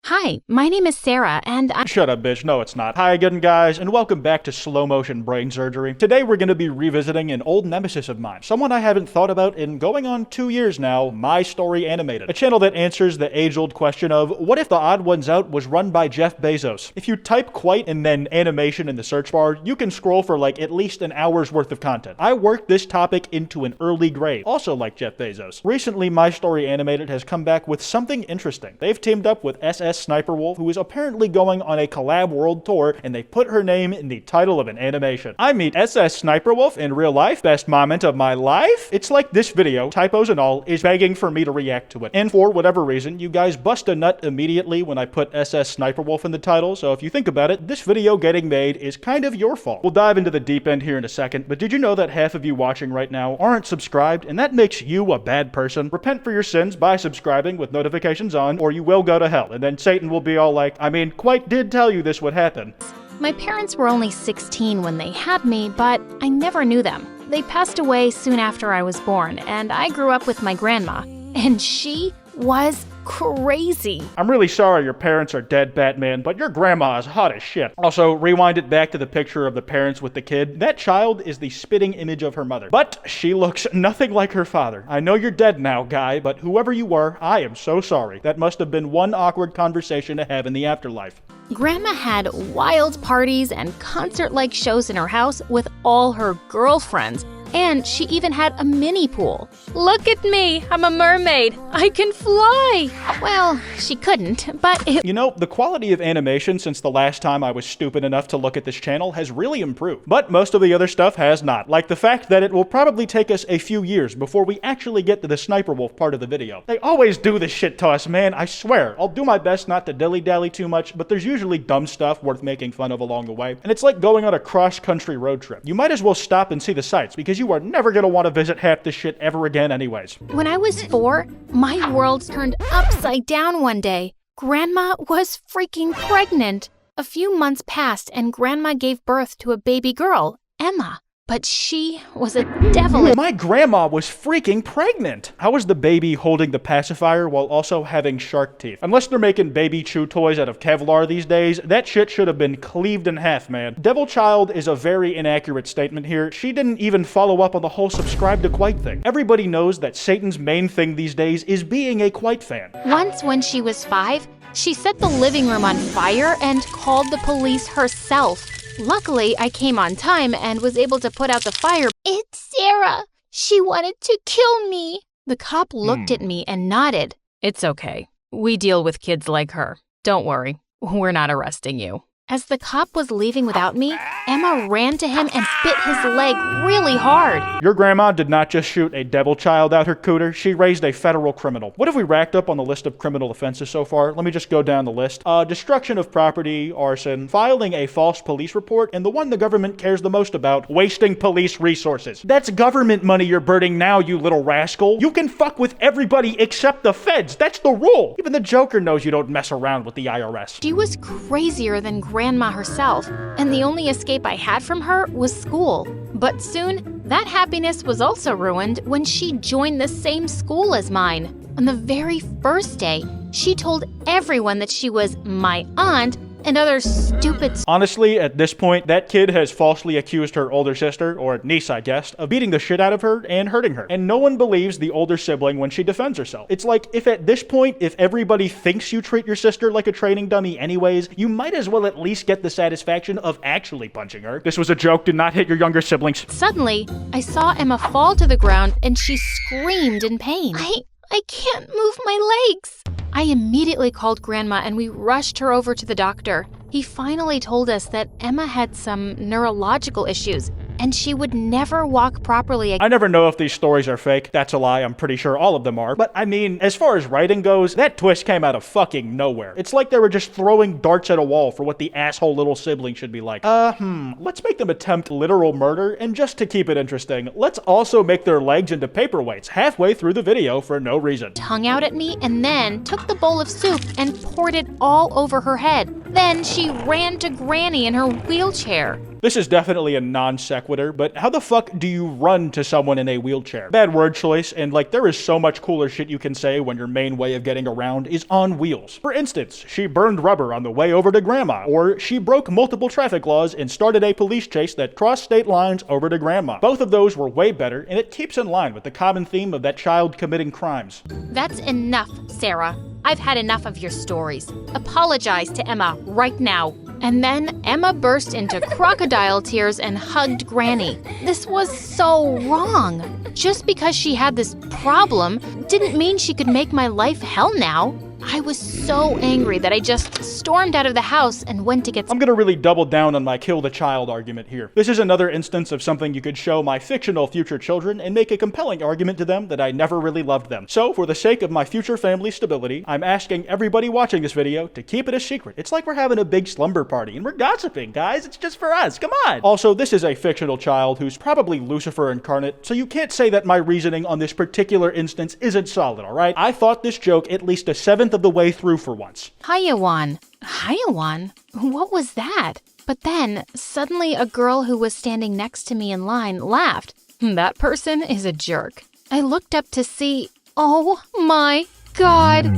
Hi, my name is Sarah, and Shut up, bitch. No, it's not. Hi again, guys, and welcome back to Slow Motion Brain Surgery. Today, we're going to be revisiting an old nemesis of mine. Someone I haven't thought about in going on 2 years now, My Story Animated. A channel that answers the age-old question of, what if The Odd Ones Out was run by Jeff Bezos? If you type Kwite and then animation in the search bar, you can scroll for like at least an hour's worth of content. I worked this topic into an early grave, also like Jeff Bezos. Recently, My Story Animated has come back with something interesting. They've teamed up with SSSniperWolf, who is apparently going on a collab world tour, and they put her name in the title of an animation. I meet SSSniperWolf in real life, best moment of my life. It's like this video, typos and all, is begging for me to react to it. And for whatever reason, you guys bust a nut immediately when I put SSSniperWolf in the title, so if you think about it, this video getting made is kind of your fault. We'll dive into the deep end here in a second, but did you know that half of you watching right now aren't subscribed, and that makes you a bad person? Repent for your sins by subscribing with notifications on, or you will go to hell, and then Satan will be all like, I mean, Kwite did tell you this would happen. my parents were only 16 when they had me, but I never knew them. They passed away soon after I was born, and I grew up with my grandma, and she was crazy. I'm really sorry your parents are dead, Batman, but your grandma is hot as shit. Also, rewind it back to the picture of the parents with the kid. That child is the spitting image of her mother, but she looks nothing like her father. I know you're dead now, guy, but whoever you were, I am so sorry. That must have been one awkward conversation to have in the afterlife. Grandma had wild parties and concert-like shows in her house with all her girlfriends, and she even had a mini pool. Look at me, I'm a mermaid. I can fly. Well, she couldn't, but it... You know, the quality of animation since the last time I was stupid enough to look at this channel has really improved. But most of the other stuff has not. Like the fact that it will probably take us a few years before we actually get to the Sniper Wolf part of the video. They always do this shit to us, man, I swear. I'll do my best not to dilly-dally too much, but there's usually dumb stuff worth making fun of along the way. And it's like going on a cross-country road trip. You might as well stop and see the sights, because you are never gonna want to visit half this shit ever again anyways. When I was 4, my world turned upside down one day. Grandma was freaking pregnant. A few months passed and Grandma gave birth to a baby girl, Emma. But she was a devil. My grandma was freaking pregnant. How was the baby holding the pacifier while also having shark teeth? Unless they're making baby chew toys out of Kevlar these days, that shit should have been cleaved in half, man. Devil child is a very inaccurate statement here. She didn't even follow up on the whole subscribe to Kwite thing. Everybody knows that Satan's main thing these days is being a Kwite fan. Once when she was 5, she set the living room on fire and called the police herself. Luckily, I came on time and was able to put out the fire. It's Sarah. She wanted to kill me. The cop looked at me and nodded. It's okay. We deal with kids like her. Don't worry. We're not arresting you. As the cop was leaving without me, Emma ran to him and bit his leg really hard. Your grandma did not just shoot a devil child out her cooter, she raised a federal criminal. What have we racked up on the list of criminal offenses so far? Let me just go down the list. Destruction of property, arson, filing a false police report, and the one the government cares the most about, wasting police resources. That's government money you're burning now, you little rascal. You can fuck with everybody except the feds. That's the rule. Even the Joker knows you don't mess around with the IRS. She was crazier than Grandma herself, and the only escape I had from her was school. But soon, that happiness was also ruined when she joined the same school as mine. On the very first day, she told everyone that she was my aunt and other stupid... Honestly, at this point, that kid has falsely accused her older sister, or niece I guess, of beating the shit out of her and hurting her. And no one believes the older sibling when she defends herself. It's like, if at this point, if everybody thinks you treat your sister like a training dummy anyways, you might as well at least get the satisfaction of actually punching her. This was a joke, do not hit your younger siblings. Suddenly, I saw Emma fall to the ground and she screamed in pain. I can't move my legs. I immediately called Grandma and we rushed her over to the doctor. He finally told us that Emma had some neurological issues and she would never walk properly again. I never know if these stories are fake. That's a lie. I'm pretty sure all of them are. But I mean, as far as writing goes, that twist came out of fucking nowhere. It's like they were just throwing darts at a wall for what the asshole little sibling should be like. Let's make them attempt literal murder, and just to keep it interesting, let's also make their legs into paperweights halfway through the video for no reason. Tongue out at me and then took the bowl of soup and poured it all over her head. Then she ran to Granny in her wheelchair. This is definitely a non sequitur, but how the fuck do you run to someone in a wheelchair? Bad word choice, and like there is so much cooler shit you can say when your main way of getting around is on wheels. For instance, she burned rubber on the way over to grandma, or she broke multiple traffic laws and started a police chase that crossed state lines over to grandma. Both of those were way better, and it keeps in line with the common theme of that child committing crimes. That's enough, Sarah. I've had enough of your stories. Apologize to Emma right now. And then Emma burst into crocodile tears and hugged Granny. This was so wrong. Just because she had this problem didn't mean she could make my life hell now. I was so angry that I just stormed out of the house and went to get I'm gonna really double down on my kill the child argument here. This is another instance of something you could show my fictional future children and make a compelling argument to them that I never really loved them. So, for the sake of my future family stability, I'm asking everybody watching this video to keep it a secret. It's like we're having a big slumber party and we're gossiping, guys. It's just for us. Come on. Also, this is a fictional child who's probably Lucifer incarnate, so you can't say that my reasoning on this particular instance isn't solid, alright? I thought this joke at least a seventh of the way through for once. Hayawan. Hayawan? What was that? But then, suddenly a girl who was standing next to me in line laughed. That person is a jerk. I looked up to see... Oh my god!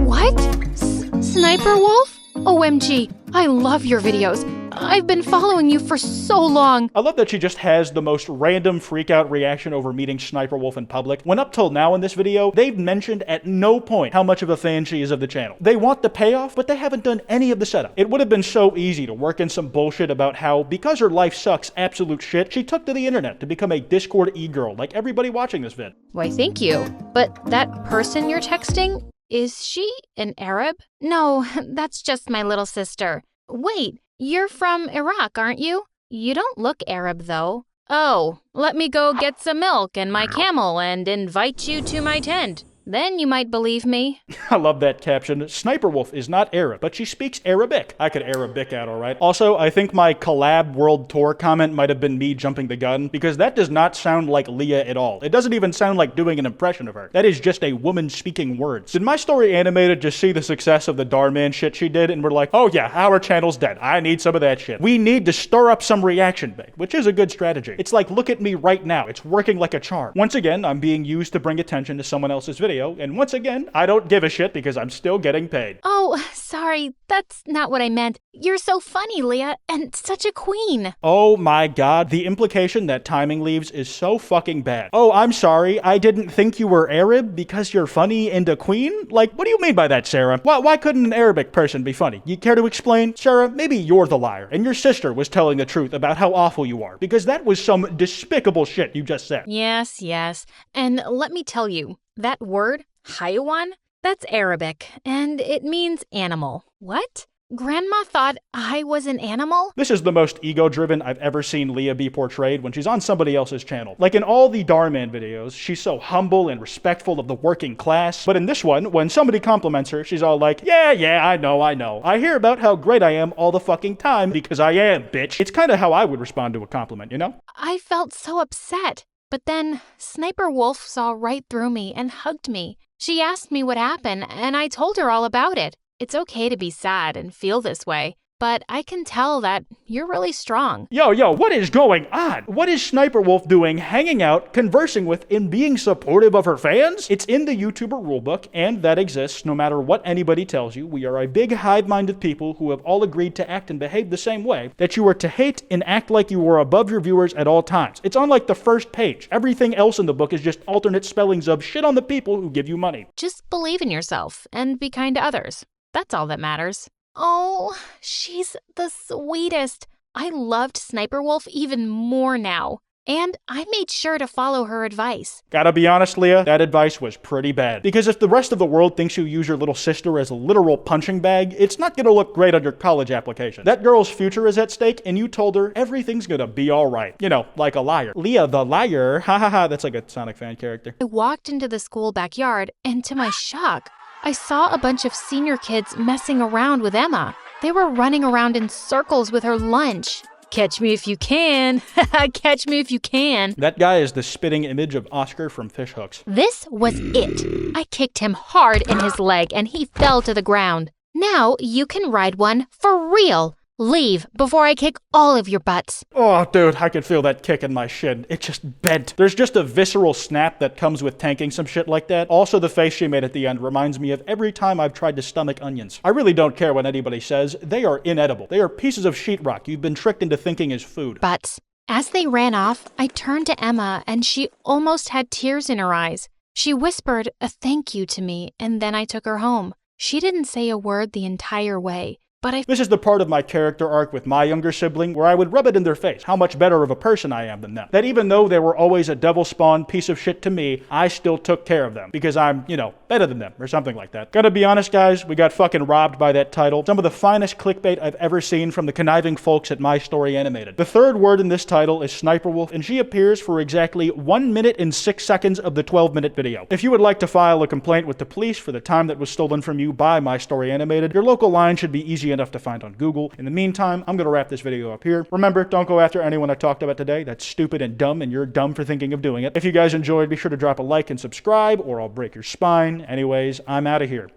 What? SSSniperWolf? OMG, I love your videos. I've been following you for so long. I love that she just has the most random freak-out reaction over meeting SSSniperWolf in public, when up till now in this video, they've mentioned at no point how much of a fan she is of the channel. They want the payoff, but they haven't done any of the setup. It would have been so easy to work in some bullshit about how, because her life sucks absolute shit, she took to the internet to become a Discord e-girl like everybody watching this vid. Why, thank you. But that person you're texting, is she an Arab? No, that's just my little sister. Wait. You're from Iraq, aren't you? You don't look Arab, though. Oh, let me go get some milk and my camel and invite you to my tent. Then you might believe me. I love that caption. SSSniperWolf is not Arab, but she speaks Arabic. I could Arabic out, alright. Also, I think my collab world tour comment might have been me jumping the gun, because that does not sound like Leah at all. It doesn't even sound like doing an impression of her. That is just a woman speaking words. Did my story animated just see the success of the Darman shit she did and we're like, oh yeah, our channel's dead. I need some of that shit. We need to stir up some reaction bait, which is a good strategy. It's like, look at me right now. It's working like a charm. Once again, I'm being used to bring attention to someone else's video. And once again, I don't give a shit because I'm still getting paid. Oh, sorry, that's not what I meant. You're so funny, Leah, and such a queen. Oh my god, the implication that timing leaves is so fucking bad. Oh, I'm sorry, I didn't think you were Arab because you're funny and a queen? Like, what do you mean by that, Sarah? Why couldn't an Arabic person be funny? You care to explain? Sarah, maybe you're the liar, and your sister was telling the truth about how awful you are, because that was some despicable shit you just said. Yes. And let me tell you, that word, Hayawan, that's Arabic, and it means animal. What? Grandma thought I was an animal? This is the most ego-driven I've ever seen Leah be portrayed when she's on somebody else's channel. Like in all the Darman videos, she's so humble and respectful of the working class, but in this one, when somebody compliments her, she's all like, yeah, I know. I hear about how great I am all the fucking time because I am, bitch. It's kind of how I would respond to a compliment, you know? I felt so upset. But then SSSniperWolf saw right through me and hugged me. She asked me what happened, and I told her all about it. It's okay to be sad and feel this way, but I can tell that you're really strong. Yo, what is going on? What is SSSniperWolf doing hanging out, conversing with, and being supportive of her fans? It's in the YouTuber rulebook, and that exists no matter what anybody tells you. We are a big hive-minded people who have all agreed to act and behave the same way, that you are to hate and act like you are above your viewers at all times. It's on like the first page. Everything else in the book is just alternate spellings of shit on the people who give you money. Just believe in yourself and be kind to others. That's all that matters. Oh, she's the sweetest. I loved SSSniperWolf even more now. And I made sure to follow her advice. Gotta be honest, Leah, that advice was pretty bad. Because if the rest of the world thinks you use your little sister as a literal punching bag, it's not gonna look great on your college application. That girl's future is at stake, and you told her everything's gonna be alright. You know, like a liar. Leah the liar, ha ha ha, that's like a Sonic fan character. I walked into the school backyard, and to my shock, I saw a bunch of senior kids messing around with Emma. They were running around in circles with her lunch. Catch me if you can. Catch me if you can. That guy is the spitting image of Oscar from Fish Hooks. This was it. I kicked him hard in his leg and he fell to the ground. Now you can ride one for real. Leave before I kick all of your butts. Oh, dude, I could feel that kick in my shin. It just bent. There's just a visceral snap that comes with tanking some shit like that. Also, the face she made at the end reminds me of every time I've tried to stomach onions. I really don't care what anybody says. They are inedible. They are pieces of sheetrock you've been tricked into thinking is food. Butts. As they ran off, I turned to Emma and she almost had tears in her eyes. She whispered a thank you to me and then I took her home. She didn't say a word the entire way. But This is the part of my character arc with my younger sibling where I would rub it in their face how much better of a person I am than them. That even though they were always a devil-spawned piece of shit to me, I still took care of them because I'm, better than them or something like that. Gotta be honest, guys, we got fucking robbed by that title. Some of the finest clickbait I've ever seen from the conniving folks at My Story Animated. The third word in this title is SSSniperWolf, and she appears for exactly 1 minute and 6 seconds of the 12-minute video. If you would like to file a complaint with the police for the time that was stolen from you by My Story Animated, your local line should be easy enough to find on Google. In the meantime, I'm going to wrap this video up here. Remember, don't go after anyone I talked about today. That's stupid and dumb, and you're dumb for thinking of doing it. If you guys enjoyed, be sure to drop a like and subscribe, or I'll break your spine. Anyways, I'm out of here.